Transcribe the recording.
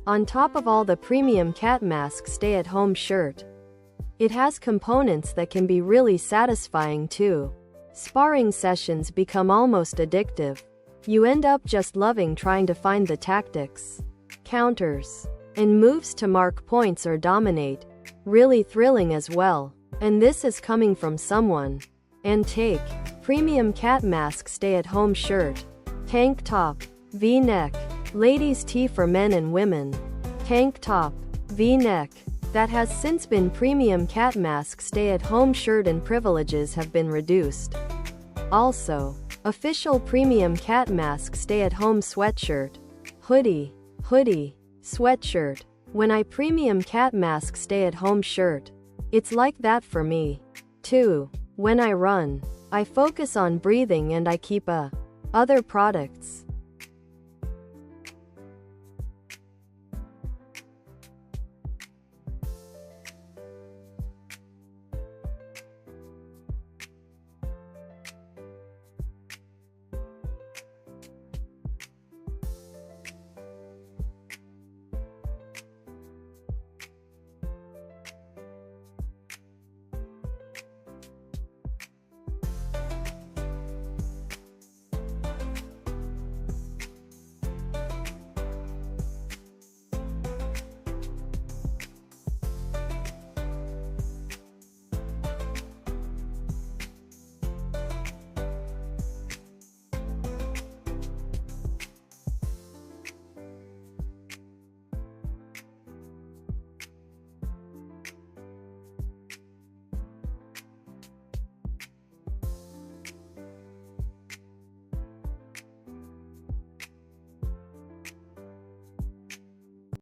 On top of all the premium cat mask stay-at-home shirt. It has components that can be really satisfying too. Sparring sessions become almost addictive. You end up just loving trying to find the tactics, counters, and moves to mark points or dominate. Really thrilling as well. And this is coming from someone. And take premium cat mask stay-at-home shirt. Tank top, V-neck, ladies tee for men and women. Tank top, V-neck. That has since been premium cat mask stay-at-home shirt and privileges have been reduced. Also, official premium cat mask stay-at-home sweatshirt. Hoodie, sweatshirt. When I premium cat mask stay-at-home shirt. It's like that for me. too. When I run, I focus on breathing and I keep other products.